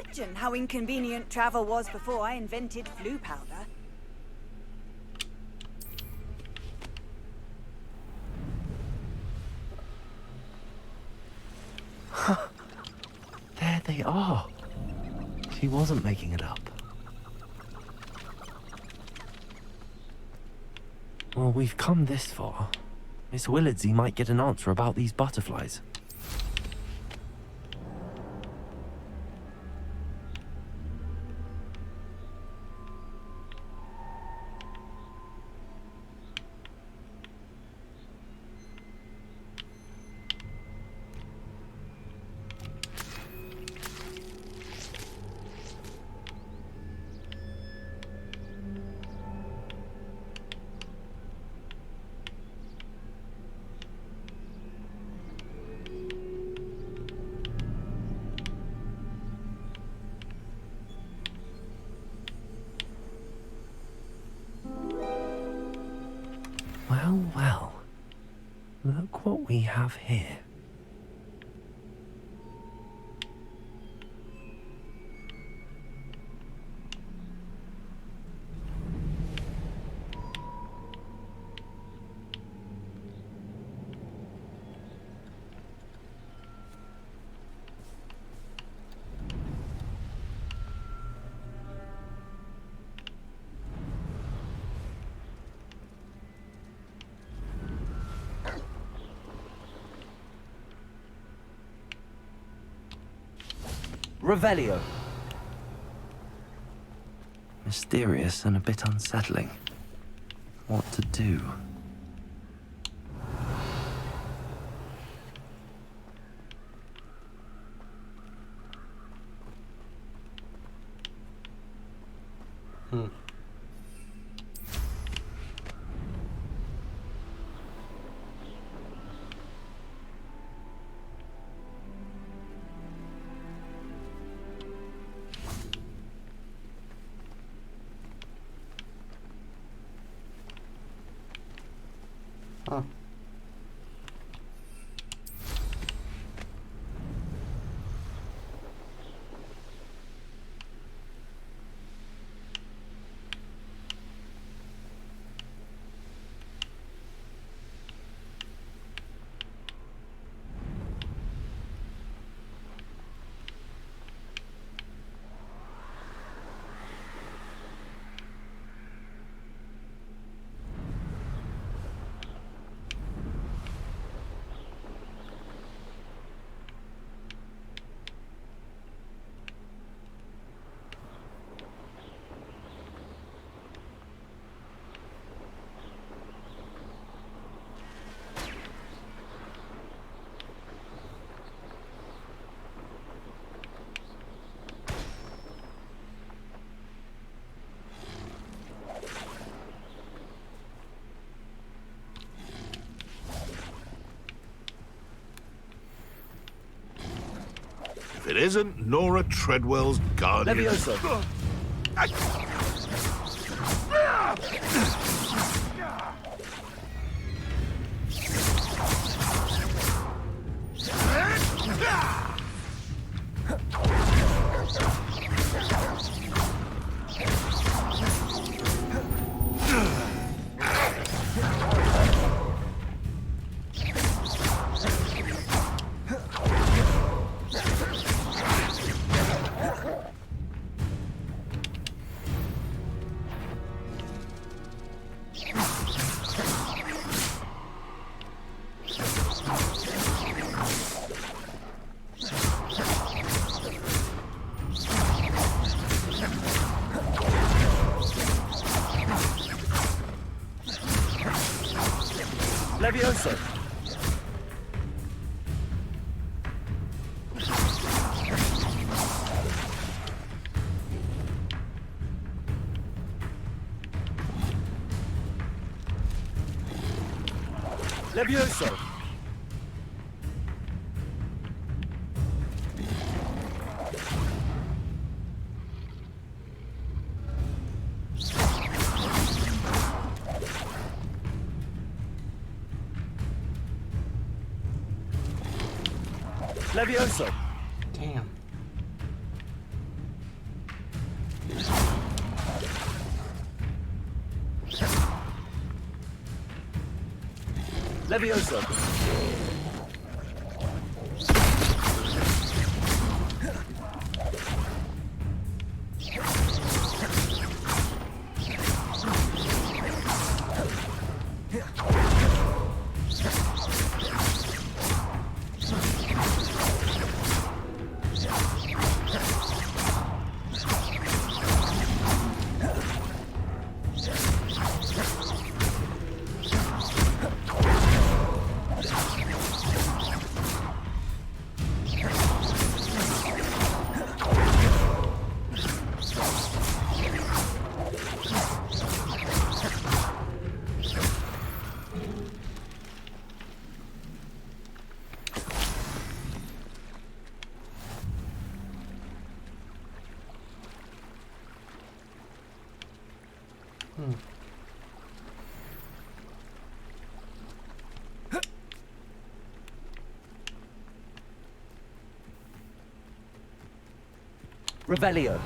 imagine how inconvenient travel was before I invented flu powder. There they are. She wasn't making it up. Well, we've come this far. Miss Willardsey might get an answer about these butterflies. Well, well. Look what we have here. Revelio. Mysterious and a bit unsettling. What to do? Huh. If it isn't Nora Treadwell's guardian... Levioso. Levioso. Levioso. Levioso. Damn. Levioso. Revelio.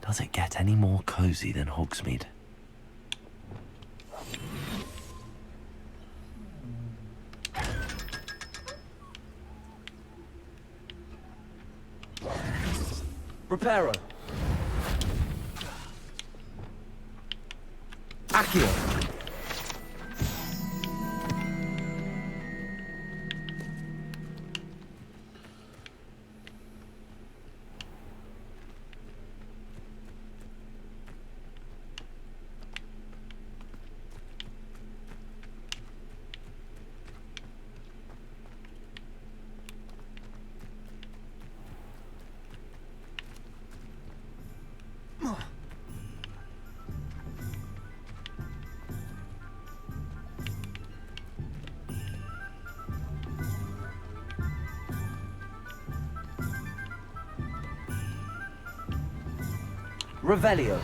Does it get any more cozy than Hogsmeade? Reparo. Accio. Revelio.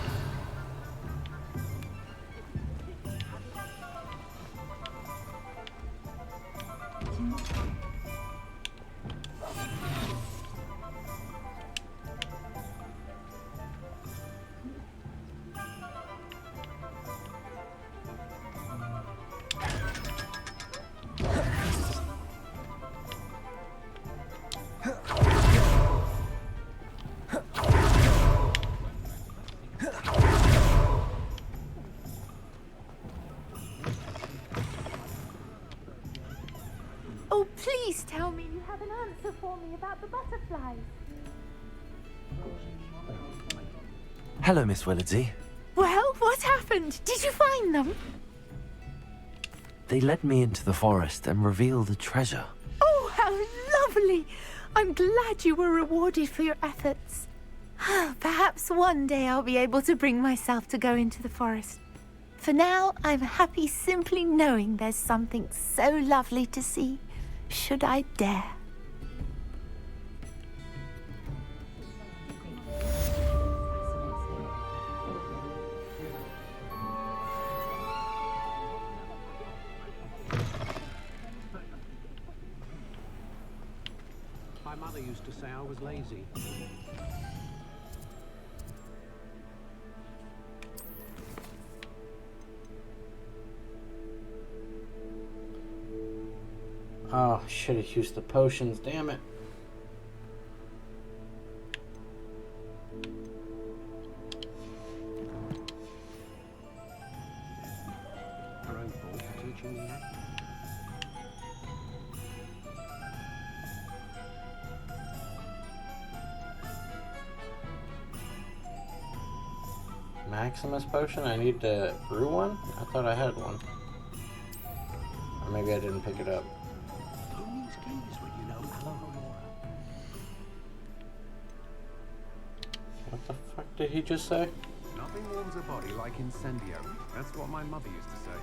Oh, please tell me you have an answer for me about the butterflies. Hello, Miss Willardsey. Well, what happened? Did you find them? They led me into the forest and revealed a treasure. Oh, how lovely! I'm glad you were rewarded for your efforts. Perhaps one day I'll be able to bring myself to go into the forest. For now, I'm happy simply knowing there's something so lovely to see, should I dare. My mother used to say I was lazy. Oh, should have used the potions, damn it. Her own fault for teaching me that. Maximus potion? I need to brew one? I thought I had one. Or maybe I didn't pick it up. Who needs keys when you know Aurora? What the fuck did he just say? Nothing warms a body like incendio. That's what my mother used to say.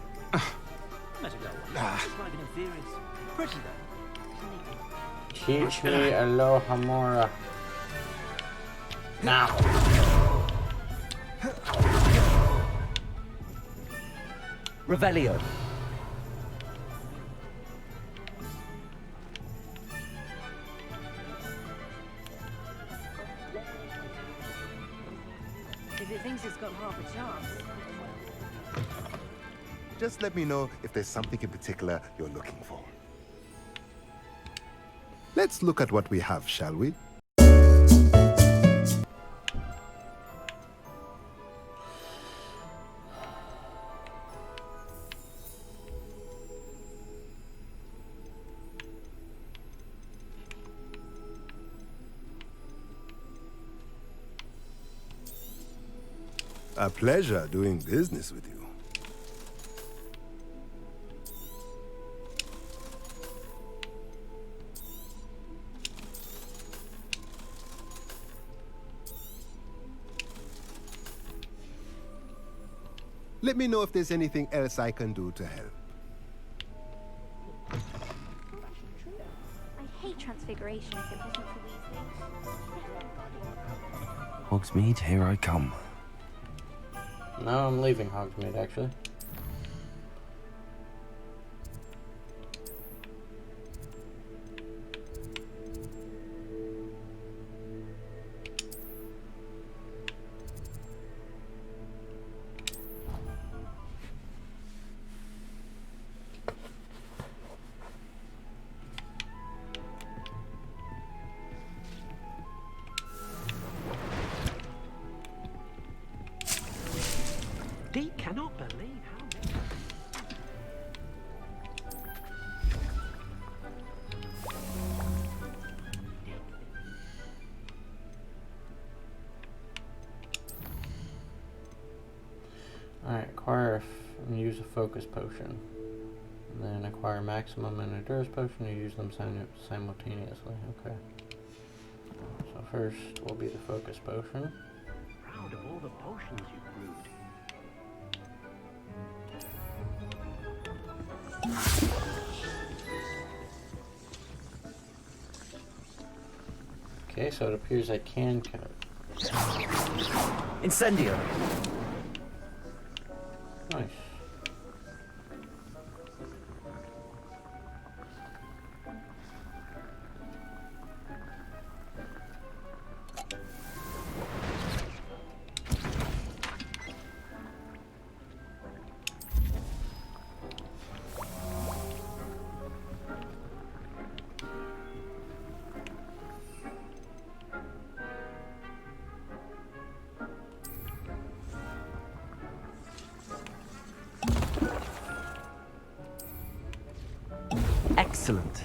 Let it go on. It's like an inferior. Pretty though. Teach me Alohomora. Now. Revelio. If it thinks it's got half a chance. Just let me know if there's something in particular you're looking for. Let's look at what we have, shall we? A pleasure doing business with you. Let me know if there's anything else I can do to help. I hate transfiguration if it wasn't for these things. Hogsmeade, here I come. No, I'm leaving Hogsmeade, actually. Dee cannot believe how many. Alright, acquire and use a focus potion. And then acquire maximum and endurance potion and use them simultaneously. Okay. So first will be the focus potion. Proud of all the potions you've brewed. Okay, so it appears I can count. Incendio. Nice. Excellent.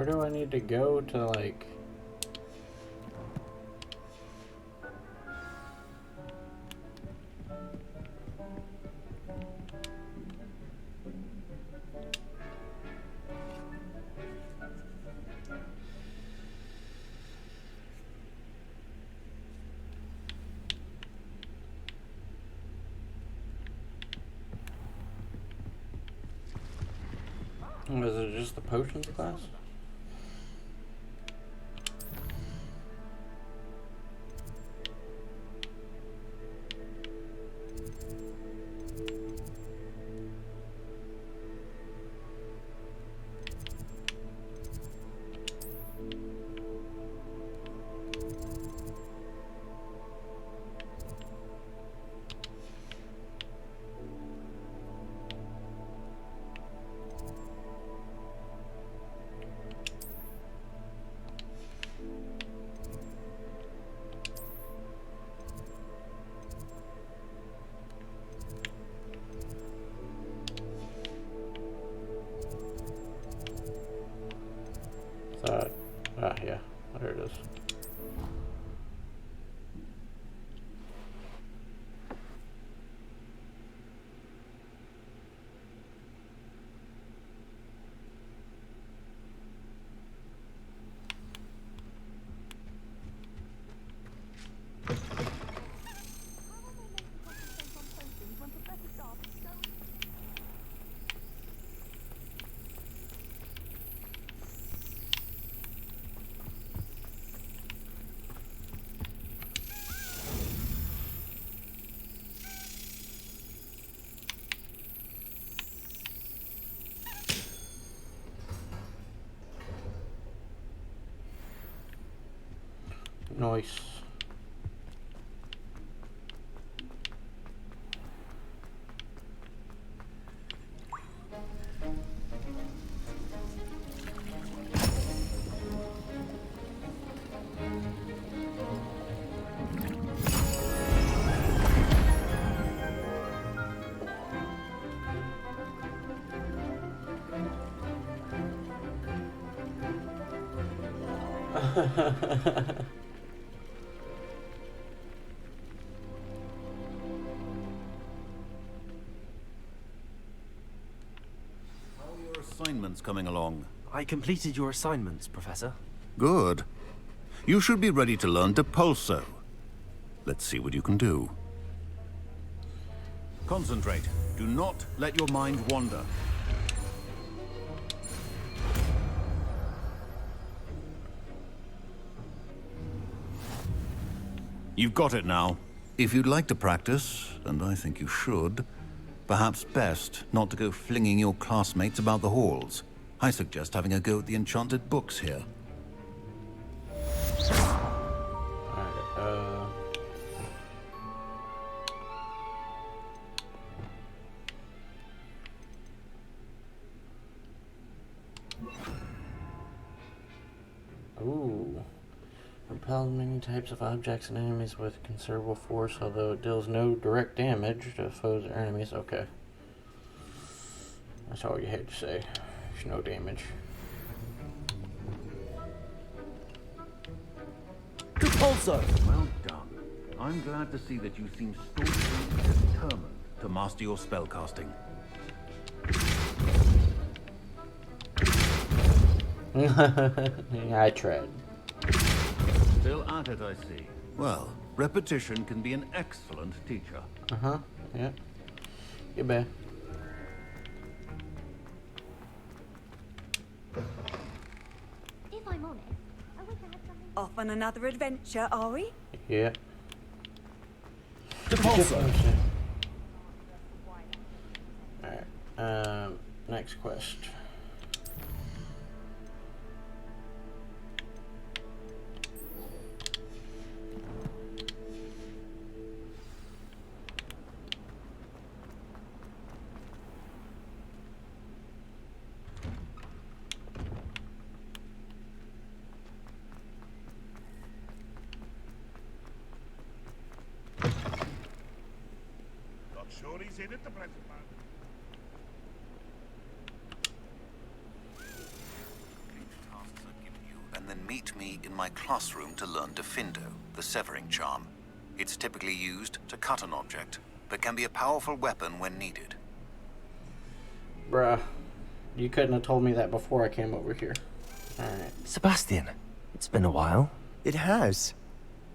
Where do I need to go to, like... Was it just the potions class? Yeah, there it is. Nice. Assignments coming along. I completed your assignments, Professor. Good. You should be ready to learn Depulso. Let's see what you can do. Concentrate. Do not let your mind wander. You've got it now. If you'd like to practice, and I think you should, perhaps best not to go flinging your classmates about the halls. I suggest having a go at the enchanted books here. Ooh. Repel many types of objects and enemies with considerable force, although it deals no direct damage to foes or enemies. Okay. That's all you had to say. There's no damage. Depulso! Well done. I'm glad to see that you seem staunchly determined to master your spellcasting. Yeah, I tried. Still at it, I see. Well, repetition can be an excellent teacher. Uh-huh, yeah. Goodbye. If I'm honest, I wish I had something. Off on another adventure, are we? Yeah. Depulso! Alright, next quest. Not sure he's in at the present moment. These tasks meet me in my classroom to learn Defindo, the severing charm. It's typically used to cut an object, but can be a powerful weapon when needed. Bruh. You couldn't have told me that before I came over here. Alright. Sebastian, it's been a while. It has.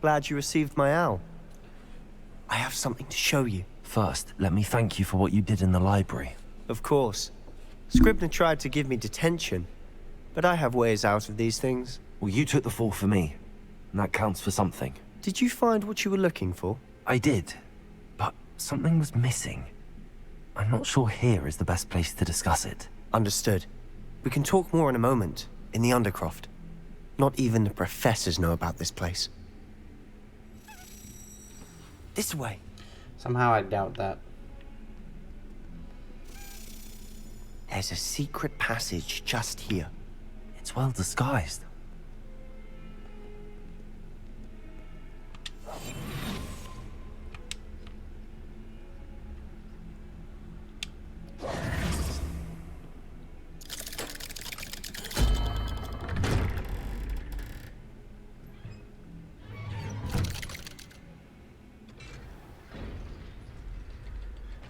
Glad you received my owl. I have something to show you. First, let me thank you for what you did in the library. Of course. Scribner tried to give me detention, but I have ways out of these things. Well, you took the fall for me, and that counts for something. Did you find what you were looking for? I did, but something was missing. I'm not sure here is the best place to discuss it. Understood. We can talk more in a moment, in the Undercroft. Not even the professors know about this place. This way. Somehow I doubt that. There's a secret passage just here. It's well disguised.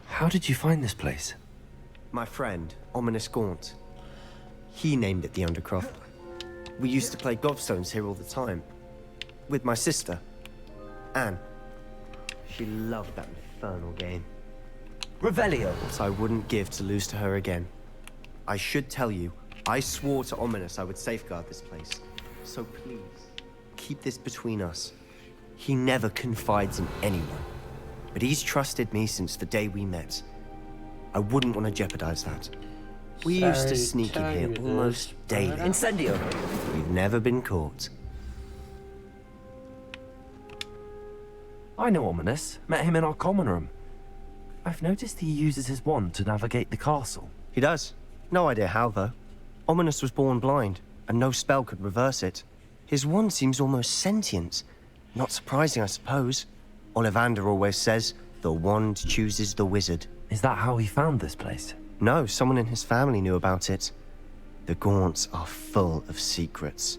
How did you find this place? My friend, Ominous Gaunt. He named it the Undercroft. We used to play gobstones here all the time. With my sister, Anne. She loved that infernal game. Revelio. What I wouldn't give to lose to her again. I should tell you, I swore to Ominous I would safeguard this place. So please, keep this between us. He never confides in anyone. But he's trusted me since the day we met. I wouldn't want to jeopardize that. We used to sneak in here almost daily. Incendio. We've never been caught. I know Ominous. Met him in our common room. I've noticed he uses his wand to navigate the castle. He does. No idea how, though. Ominous was born blind, and no spell could reverse it. His wand seems almost sentient. Not surprising, I suppose. Ollivander always says, the wand chooses the wizard. Is that how he found this place? No, someone in his family knew about it. The Gaunts are full of secrets.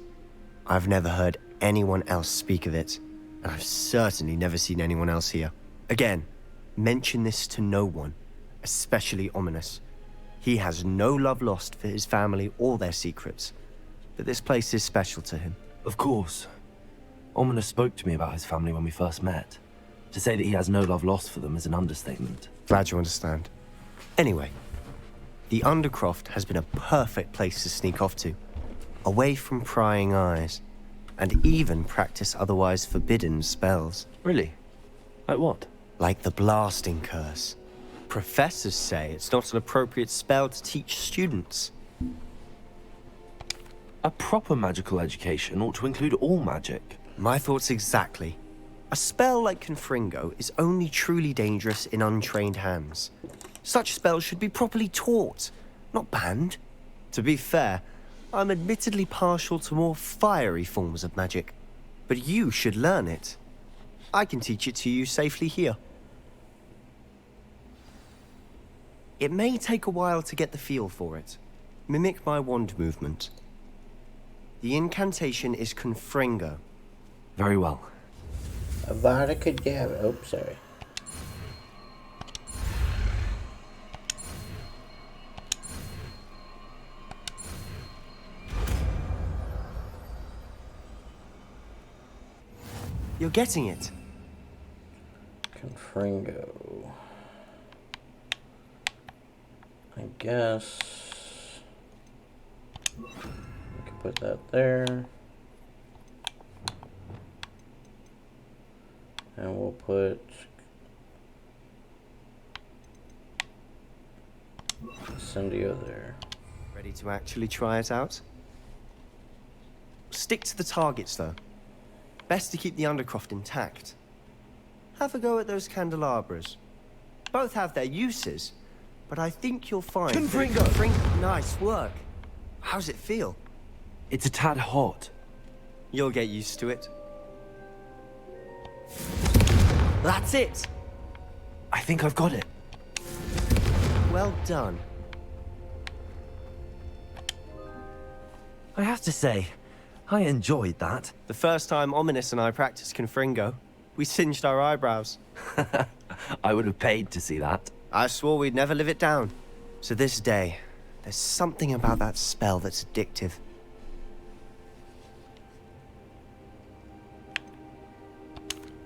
I've never heard anyone else speak of it, and I've certainly never seen anyone else here. Again, mention this to no one, especially Ominous. He has no love lost for his family or their secrets, but this place is special to him. Of course. Ominous spoke to me about his family when we first met. To say that he has no love lost for them is an understatement. Glad you understand. Anyway, the Undercroft has been a perfect place to sneak off to, away from prying eyes, and even practice otherwise forbidden spells. Really? Like what? Like the blasting curse. Professors say it's not an appropriate spell to teach students. A proper magical education ought to include all magic. My thoughts exactly. A spell like Confringo is only truly dangerous in untrained hands. Such spells should be properly taught, not banned. To be fair, I'm admittedly partial to more fiery forms of magic, but you should learn it. I can teach it to you safely here. It may take a while to get the feel for it. Mimic my wand movement. The incantation is Confringo. Very well. Avada Kedavra. Oh, sorry. You're getting it. Confringo. I guess we can put that there. And we'll put Incendio there. Ready to actually try it out? Stick to the targets, though. Best to keep the Undercroft intact. Have a go at those candelabras. Both have their uses, but I think you'll find... Confringo! Nice work. How's it feel? It's a tad hot. You'll get used to it. That's it! I think I've got it. Well done. I have to say, I enjoyed that. The first time Ominous and I practiced Confringo, we singed our eyebrows. I would have paid to see that. I swore we'd never live it down. So this day, there's something about that spell that's addictive.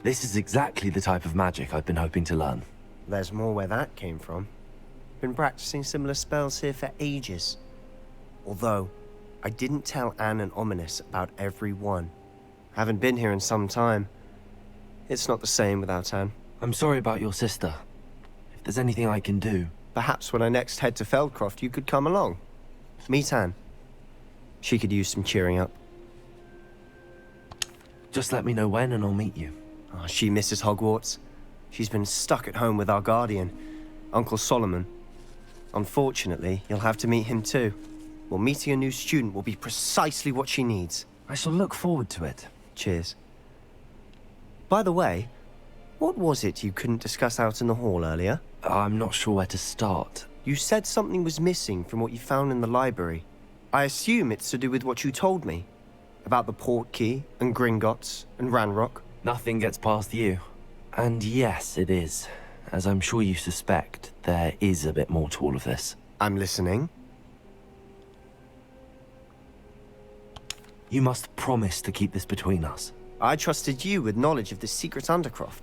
This is exactly the type of magic I've been hoping to learn. There's more where that came from. Been practicing similar spells here for ages. Although, I didn't tell Anne and Ominous about every one. Haven't been here in some time. It's not the same without Anne. I'm sorry about your sister. If there's anything I can do... Perhaps when I next head to Feldcroft, you could come along. Meet Anne. She could use some cheering up. Just let me know when and I'll meet you. Oh, she misses Hogwarts. She's been stuck at home with our guardian, Uncle Solomon. Unfortunately, you'll have to meet him too. Well, meeting a new student will be precisely what she needs. I shall look forward to it. Cheers. By the way, what was it you couldn't discuss out in the hall earlier? I'm not sure where to start. You said something was missing from what you found in the library. I assume it's to do with what you told me. About the port key, and Gringotts, and Ranrock. Nothing gets past you. And yes, it is. As I'm sure you suspect, there is a bit more to all of this. I'm listening. You must promise to keep this between us. I trusted you with knowledge of the secret Undercroft.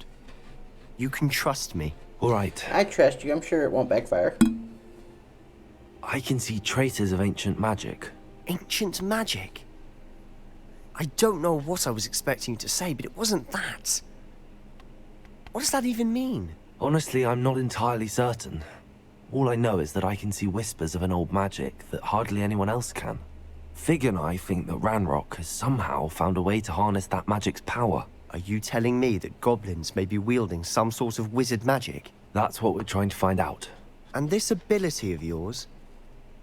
You can trust me. All right. I trust you. I'm sure it won't backfire. I can see traces of ancient magic. Ancient magic? I don't know what I was expecting you to say, but it wasn't that. What does that even mean? Honestly, I'm not entirely certain. All I know is that I can see whispers of an old magic that hardly anyone else can. Fig and I think that Ranrock has somehow found a way to harness that magic's power. Are you telling me that goblins may be wielding some sort of wizard magic? That's what we're trying to find out. And this ability of yours,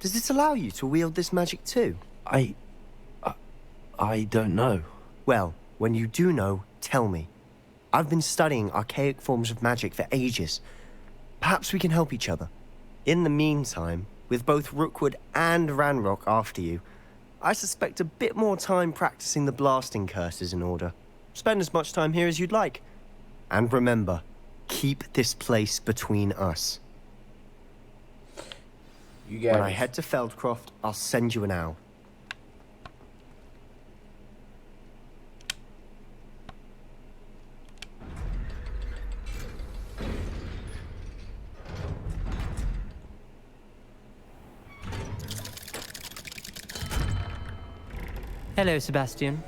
does it allow you to wield this magic too? I don't know. Well, when you do know, tell me. I've been studying archaic forms of magic for ages. Perhaps we can help each other. In the meantime, with both Rookwood and Ranrock after you, I suspect a bit more time practicing the blasting curse is in order. Spend as much time here as you'd like. And remember, keep this place between us. You got When it. I head to Feldcroft, I'll send you an owl. Hello, Sebastian.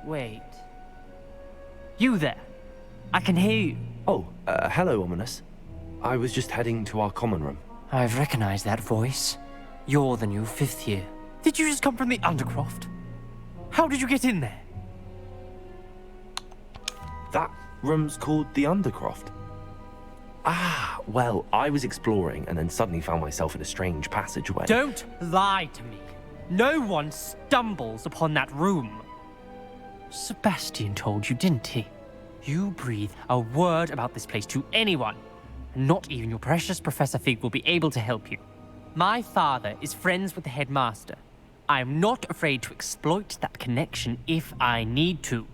Wait. You there? I can hear you. Oh, hello, Ominous. I was just heading to our common room. I've recognized that voice. You're the new 5th year. Did you just come from the Undercroft? How did you get in there? That room's called the Undercroft. Ah, well, I was exploring and then suddenly found myself in a strange passageway. Don't lie to me. No one stumbles upon that room. Sebastian told you, didn't he? You breathe a word about this place to anyone, and not even your precious Professor Fig will be able to help you. My father is friends with the headmaster. I am not afraid to exploit that connection if I need to.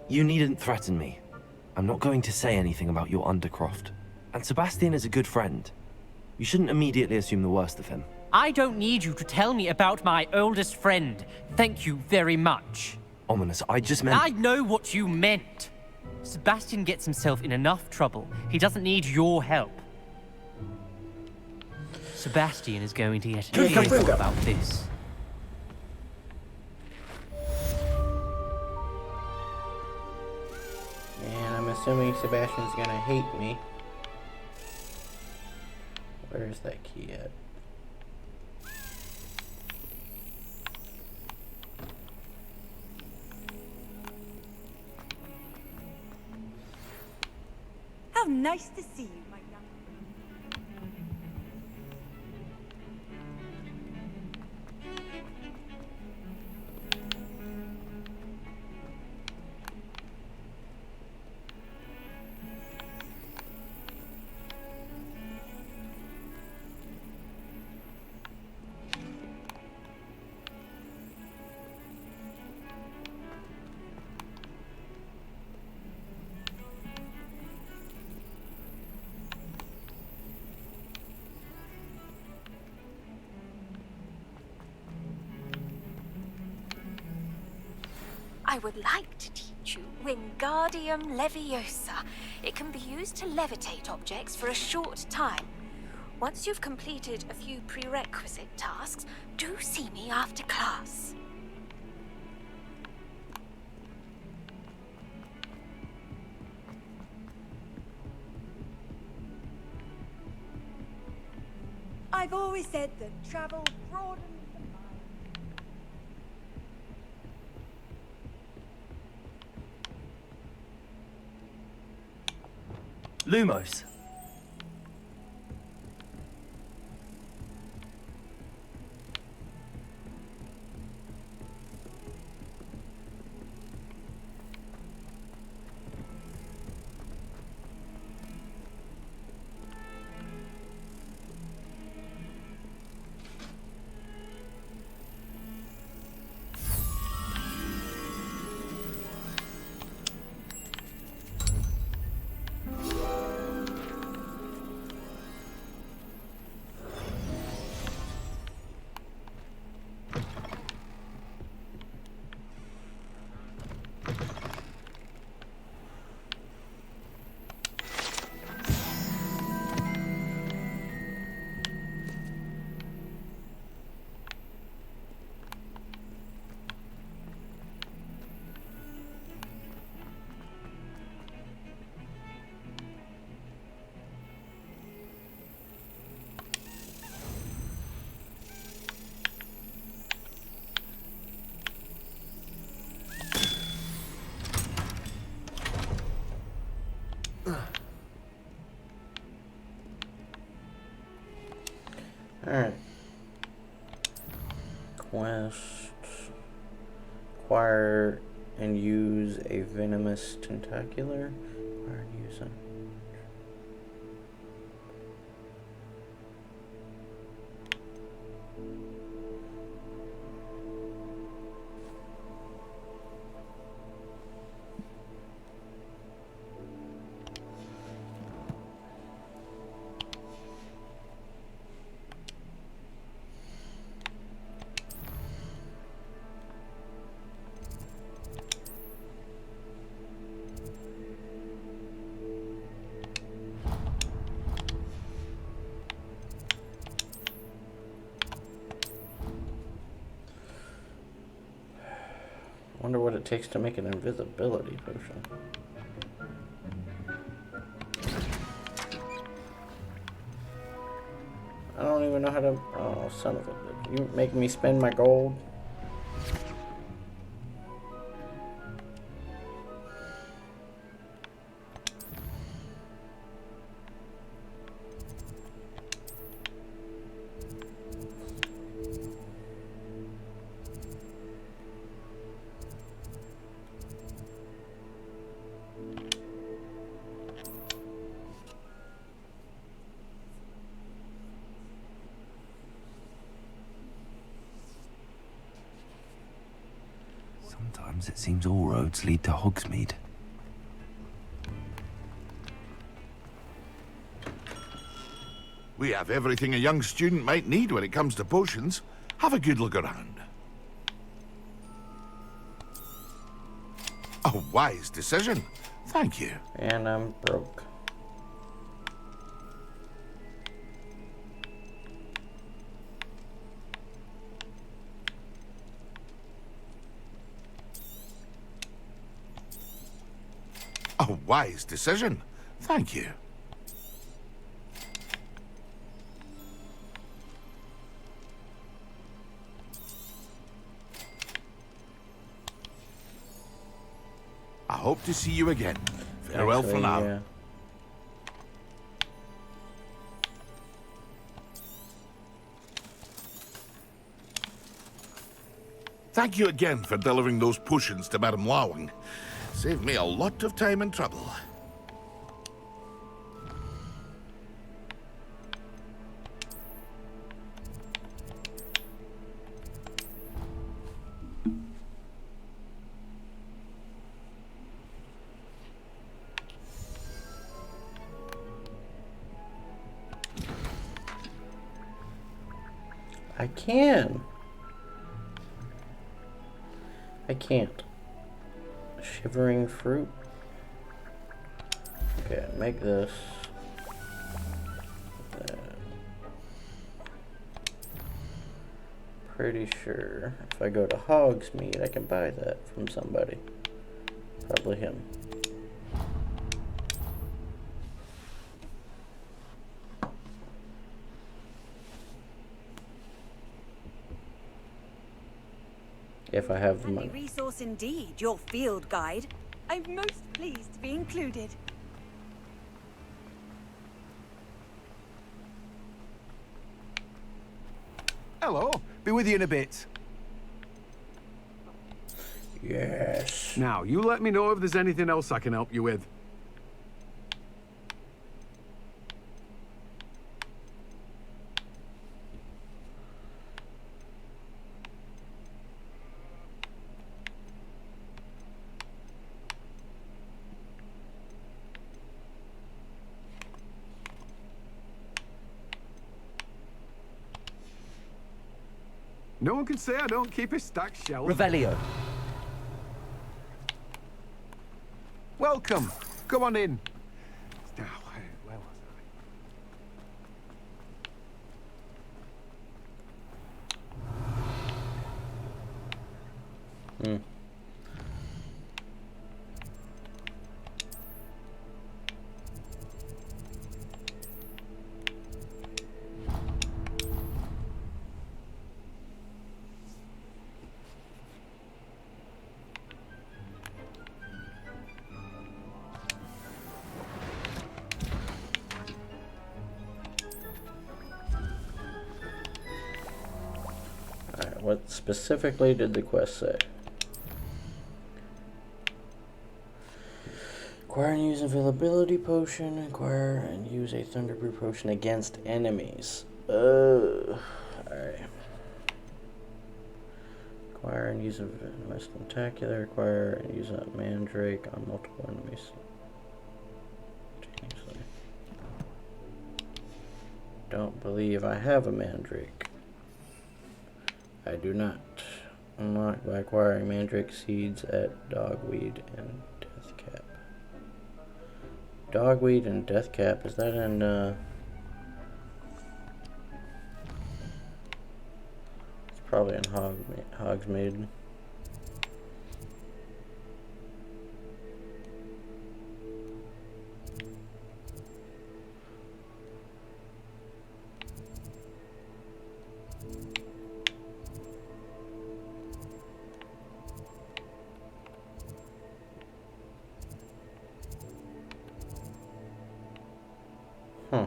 You needn't threaten me. I'm not going to say anything about your Undercroft. And Sebastian is a good friend. You shouldn't immediately assume the worst of him. I don't need you to tell me about my oldest friend. Thank you very much. Ominous, I just meant... I know what you meant. Sebastian gets himself in enough trouble. He doesn't need your help. Sebastian is going to get an earful about this. And I'm assuming Sebastian's gonna hate me. Where's that key at? How nice to see you, my young... would like to teach you Wingardium Leviosa. It can be used to levitate objects for a short time. Once you've completed a few prerequisite tasks, do see me after class. I've always said that travel broadens the mind. Lumos. Alright. Quest. Acquire and use a venomous tentacular. Acquire and use them. Wonder what it takes to make an invisibility potion. I don't even know how to. Oh, son of a bitch. You making me spend my gold? Sometimes it seems all roads lead to Hogsmeade. We have everything a young student might need when it comes to potions. Have a good look around. A wise decision. Thank you. And I'm broke. A wise decision. Thank you. I hope to see you again. Farewell for now. Yeah. Thank you again for delivering those potions to Madame Lawing. Saved me a lot of time and trouble. I can. I can't. Shivering fruit. Okay, make this. Pretty sure if I go to Hogsmeade, I can buy that from somebody. Probably him. If I have the Handy money. resource indeed, your field guide. I'm most pleased to be included. Hello. Be with you in a bit. Yes. Now, you let me know if there's anything else I can help you with. No one can say I don't keep a stacked shelf. Revelio. Welcome. Come on in. Now, where was I? Hmm. Alright, what specifically did the quest say? Acquire and use availability potion. Acquire and use a thunderbrew potion against enemies. Alright. Acquire and use a West Tentacular. Acquire and use a Mandrake on multiple enemies. Don't believe I have a Mandrake. I do not. Unlock by acquiring Mandrake seeds at Dogweed and Deathcap. Dogweed and Deathcap, is that in, it's probably in Hogsmeade. Huh.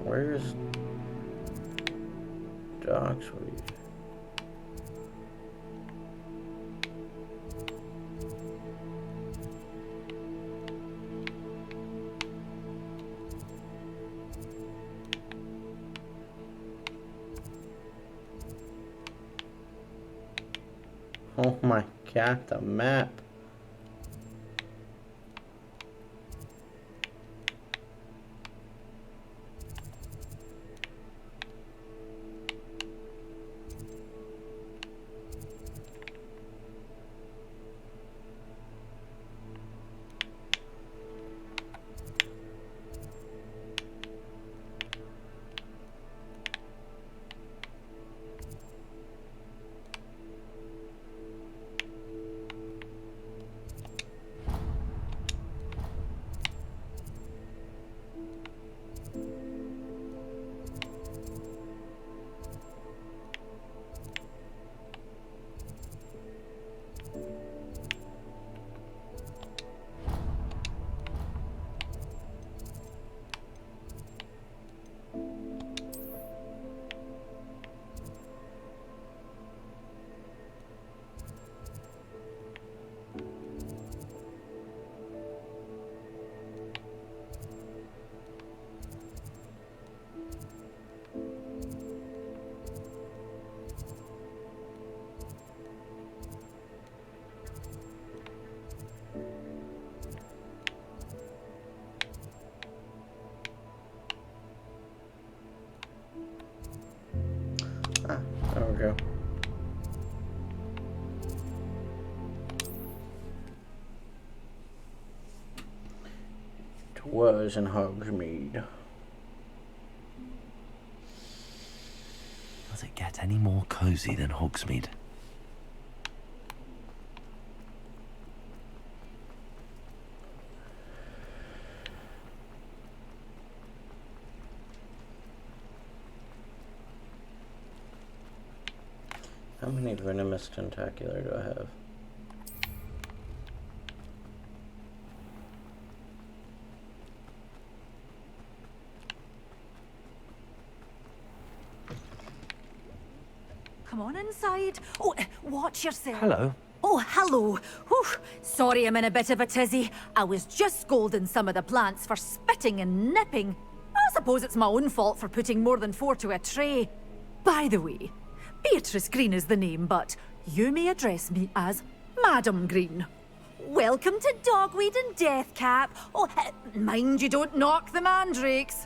Where's Dogsweed? Oh my god, the map. was in Hogsmeade. Does it get any more cozy than Hogsmeade? How many venomous tentacular do I have? Come on inside. Oh, watch yourself. Hello. Oh, hello. Whew. Sorry I'm in a bit of a tizzy. I was just scolding some of the plants for spitting and nipping. I suppose it's my own fault for putting more than 4 to a tray. By the way, Beatrice Green is the name, but you may address me as Madam Green. Welcome to Dogweed and Deathcap. Oh, mind you don't knock the mandrakes.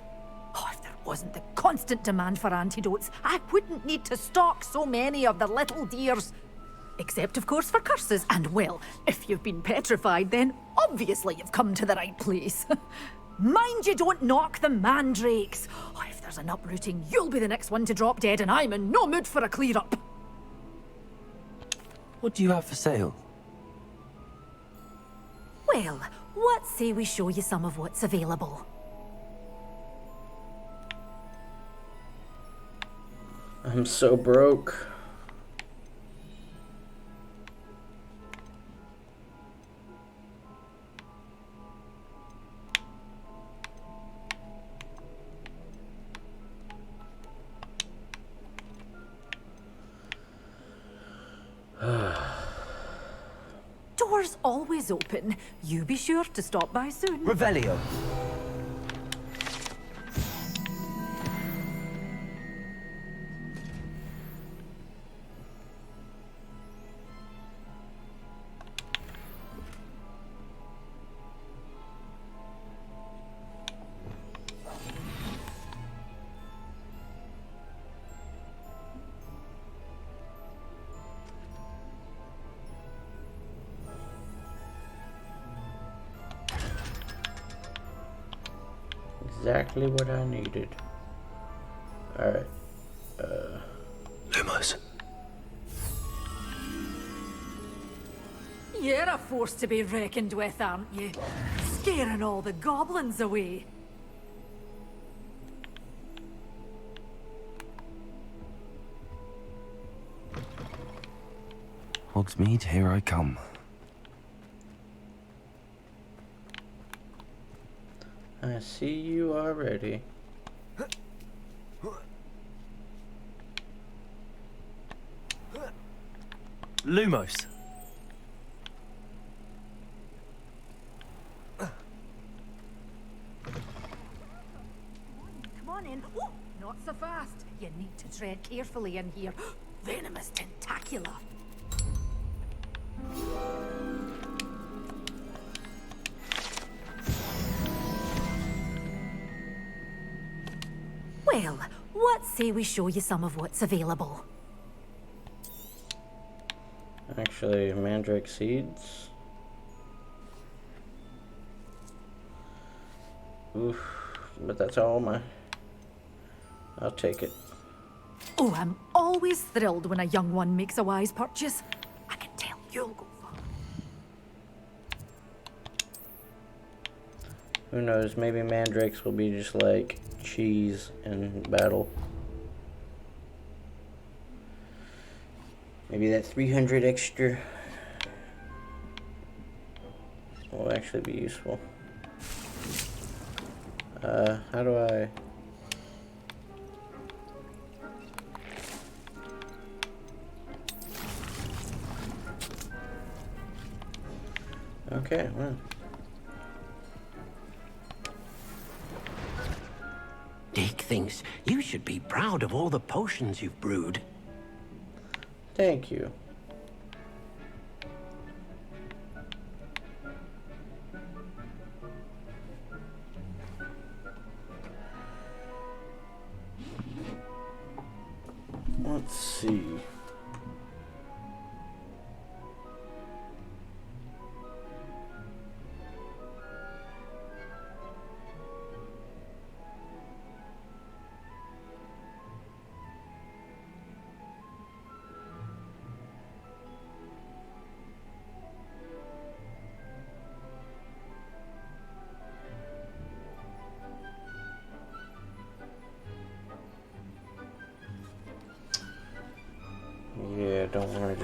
Oh, if there wasn't the constant demand for antidotes, I wouldn't need to stock so many of the little dears. Except, of course, for curses. And, well, if you've been petrified, then obviously you've come to the right place. Mind you don't knock the mandrakes. Oh, if there's an uprooting, you'll be the next one to drop dead, and I'm in no mood for a clear-up. What do you have for sale? Well, what say we show you some of what's available? I'm so broke. Doors always open. You be sure to stop by soon. Revelio. Exactly what I needed. Alright. Lumos. You're a force to be reckoned with, aren't you? Scaring all the goblins away. Hogsmeade, here I come. I see you already. Lumos. Come on in. Oh, not so fast. You need to tread carefully in here. Venomous tentacula. Well, what say we show you some of what's available? Actually, mandrake seeds. Oof, but that's all my... I'll take it. Oh, I'm always thrilled when a young one makes a wise purchase. I can tell you'll go far. Who knows, maybe mandrakes will be just like cheese in battle. Maybe that 300 extra will actually be useful. How do I... Okay, well. Dick thinks you should be proud of all the potions you've brewed. Thank you. Let's see.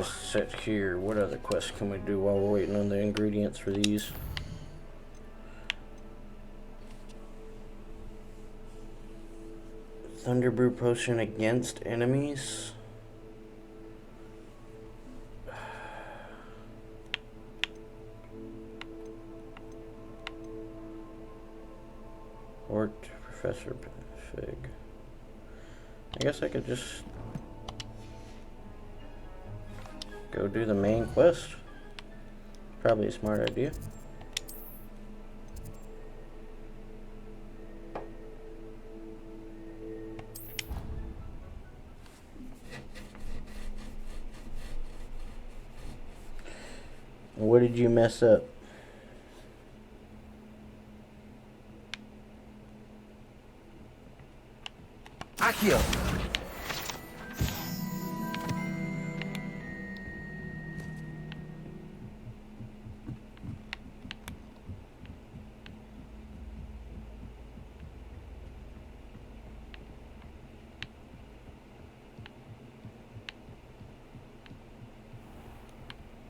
quest set here. What other quests can we do while we're waiting on the ingredients for these? Thunderbrew potion against enemies. Or Professor Fig. I guess I could just go do the main quest. Probably a smart idea. What did you mess up? Accio!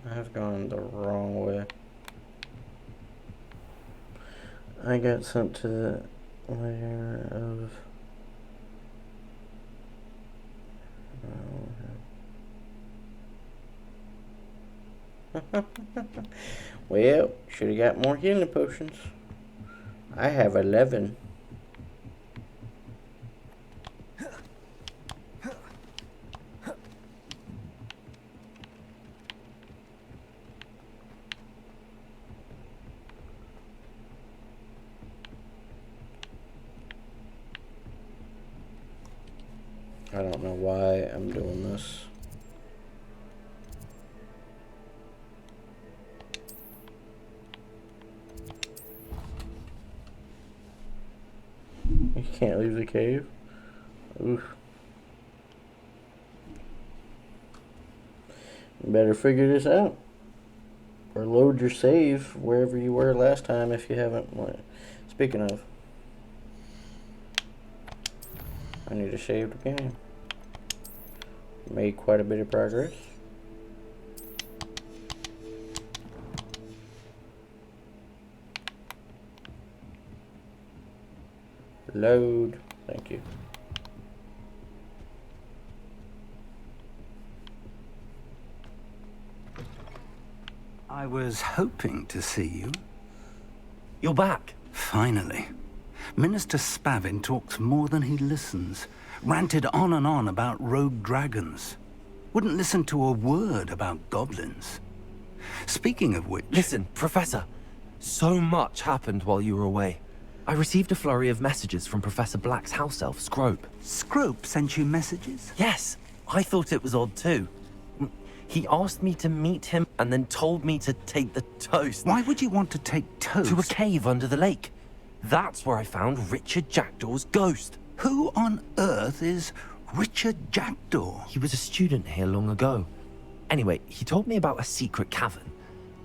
I've gone the wrong way. I got sent to the layer of... Well, should have got more healing potions. I have 11. I don't know why I'm doing this. You can't leave the cave? Oof. You better figure this out. Or load your save wherever you were last time if you haven't. Speaking of, I need to save the game. Made quite a bit of progress. Load. Thank you. I was hoping to see you. You're back. Finally. Minister Spavin talks more than he listens. Ranted on and on about rogue dragons. Wouldn't listen to a word about goblins. Speaking of which... Listen, Professor. So much happened while you were away. I received a flurry of messages from Professor Black's house elf, Scrope. Scrope sent you messages? Yes. I thought it was odd too. He asked me to meet him and then told me to take the toast. Why would you want to take toast? To a cave under the lake. That's where I found Richard Jackdaw's ghost. Who on earth is Richard Jackdaw? He was a student here long ago. Anyway, he told me about a secret cavern.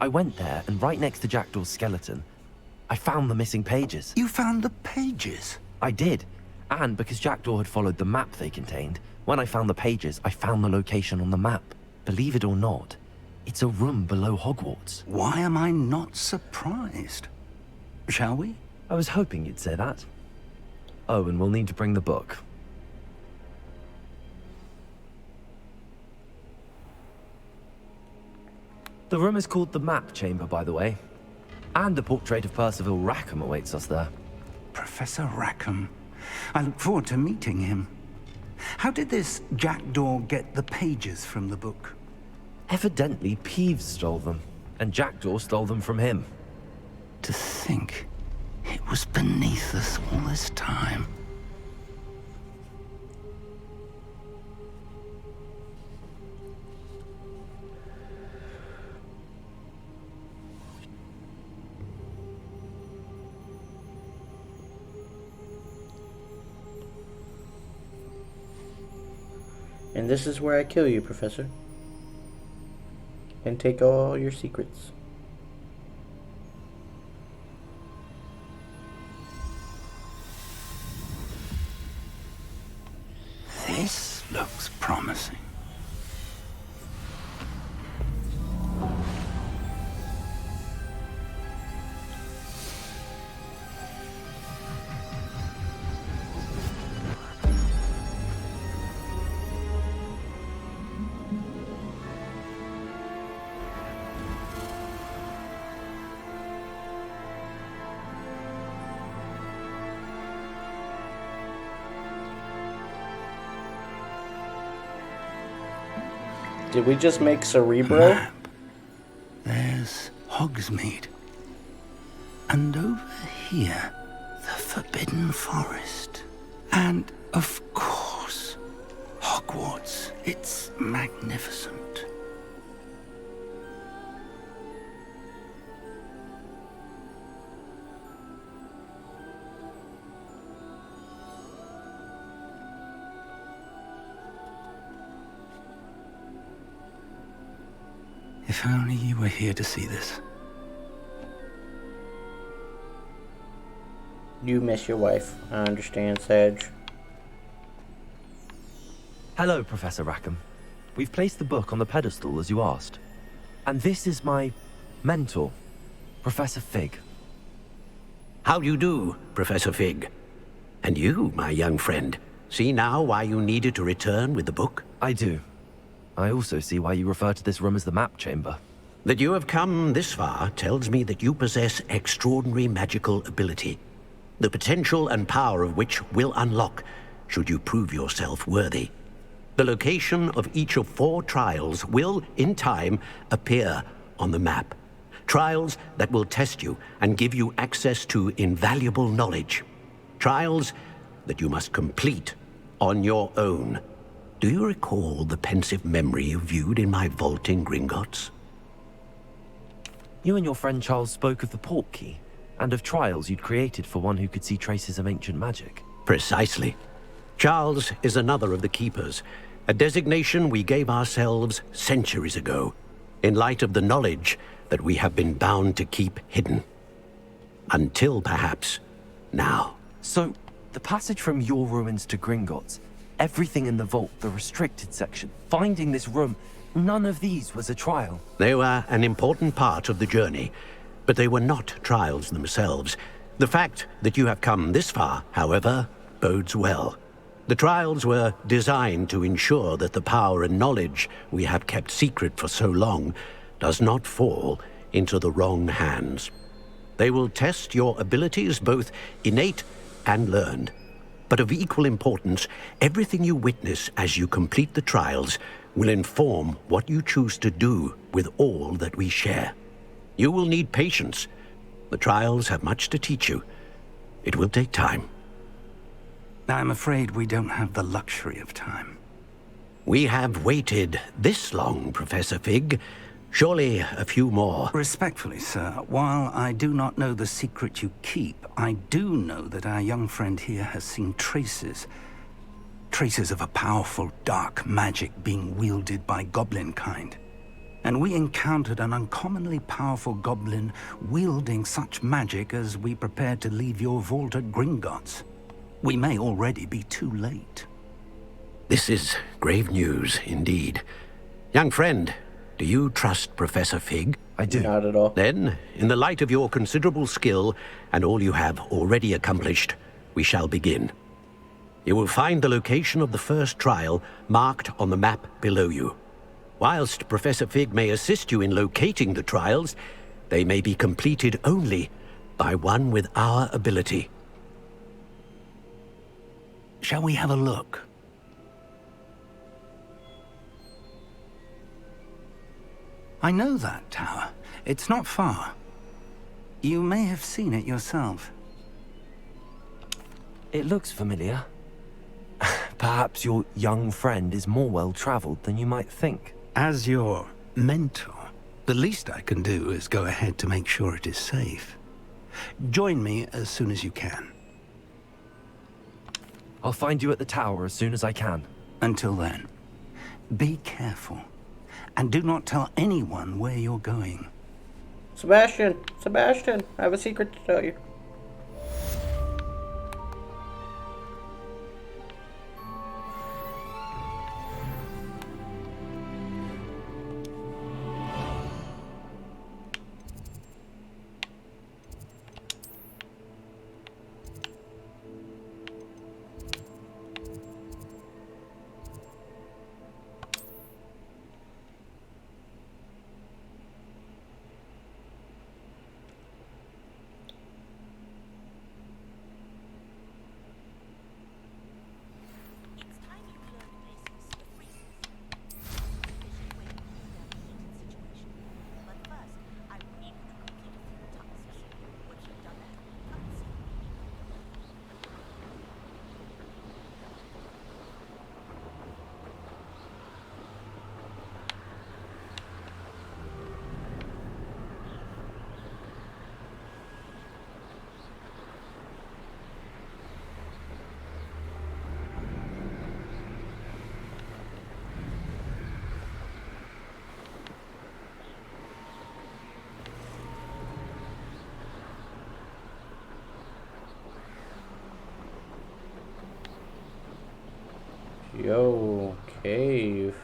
I went there, and right next to Jackdaw's skeleton, I found the missing pages. You found the pages? I did. And because Jackdaw had followed the map they contained, when I found the pages, I found the location on the map. Believe it or not, it's a room below Hogwarts. Why am I not surprised? Shall we? I was hoping you'd say that. Oh, and we'll need to bring the book. The room is called the Map Chamber, by the way. And the portrait of Percival Rackham awaits us there. Professor Rackham. I look forward to meeting him. How did this Jackdaw get the pages from the book? Evidently, Peeves stole them, and Jackdaw stole them from him. To think it was beneath us all this time. And this is where I kill you, Professor. And take all your secrets. This looks promising. Did we just make Cerebro? There's Hogsmeade. And over here, the Forbidden Forest. And, of course, Hogwarts. It's magnificent. If only you were here to see this. You miss your wife. I understand, Sedge. Hello, Professor Rackham. We've placed the book on the pedestal as you asked. And this is my mentor, Professor Fig. How do you do, Professor Fig? And you, my young friend, see now why you needed to return with the book? I do. I also see why you refer to this room as the map chamber. That you have come this far tells me that you possess extraordinary magical ability, the potential and power of which will unlock should you prove yourself worthy. The location of each of 4 trials will, in time, appear on the map. Trials that will test you and give you access to invaluable knowledge. Trials that you must complete on your own. Do you recall the pensive memory you viewed in my vault in Gringotts? You and your friend Charles spoke of the Portkey, and of trials you'd created for one who could see traces of ancient magic. Precisely. Charles is another of the Keepers, a designation we gave ourselves centuries ago, in light of the knowledge that we have been bound to keep hidden. Until, perhaps, now. So, the passage from your ruins to Gringotts, everything in the vault, the restricted section, finding this room, none of these was a trial. They were an important part of the journey, but they were not trials themselves. The fact that you have come this far, however, bodes well. The trials were designed to ensure that the power and knowledge we have kept secret for so long does not fall into the wrong hands. They will test your abilities, both innate and learned. But of equal importance, everything you witness as you complete the trials will inform what you choose to do with all that we share. You will need patience. The trials have much to teach you. It will take time. I'm afraid we don't have the luxury of time. We have waited this long, Professor Fig. Surely a few more. Respectfully, sir, while I do not know the secret you keep, I do know that our young friend here has seen traces of a powerful dark magic being wielded by goblin kind. And we encountered an uncommonly powerful goblin wielding such magic as we prepared to leave your vault at Gringotts. We may already be too late. This is grave news, indeed. Young friend, do you trust Professor Fig? I do. Not at all. Then, in the light of your considerable skill and all you have already accomplished, we shall begin. You will find the location of the first trial marked on the map below you. Whilst Professor Fig may assist you in locating the trials, they may be completed only by one with our ability. Shall we have a look? I know that tower. It's not far. You may have seen it yourself. It looks familiar. Perhaps your young friend is more well-traveled than you might think. As your mentor, the least I can do is go ahead to make sure it is safe. Join me as soon as you can. I'll find you at the tower as soon as I can. Until then, be careful. And do not tell anyone where you're going. Sebastian! Sebastian! I have a secret to tell you. Yo, cave.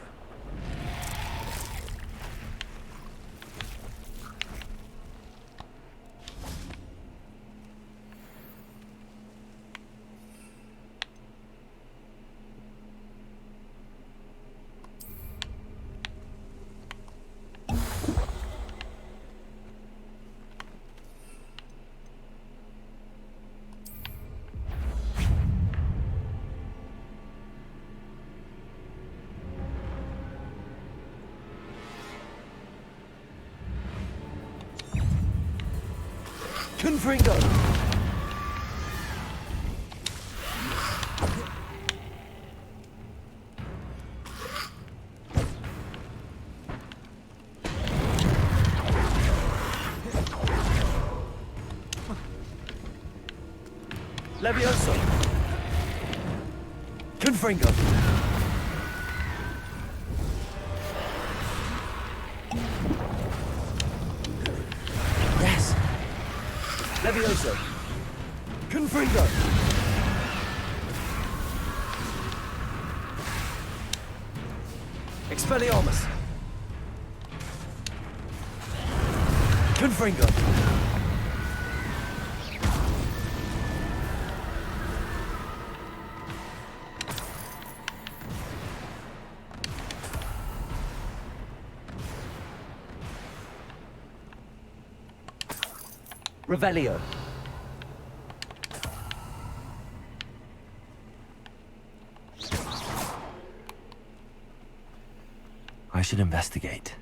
Confringo! Levioso! Confringo! Yes! Levioso! Confringo! Expelliarmus! Confringo! Revelio. I should investigate.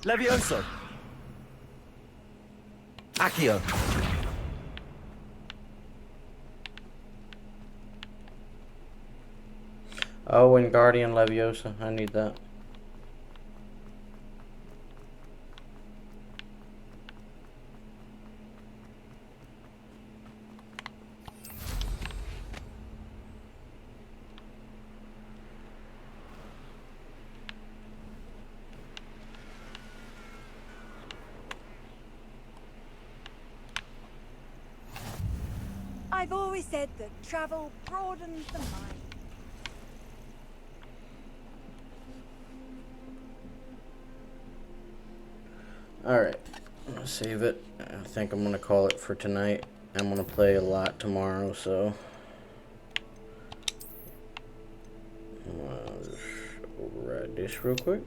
Levioso! Accio! Oh, and Guardian Leviosa. I need that. I've always said that travel broadens the mind. Alright, I'm gonna save it. I think I'm gonna call it for tonight. I'm gonna play a lot tomorrow, so just override this real quick.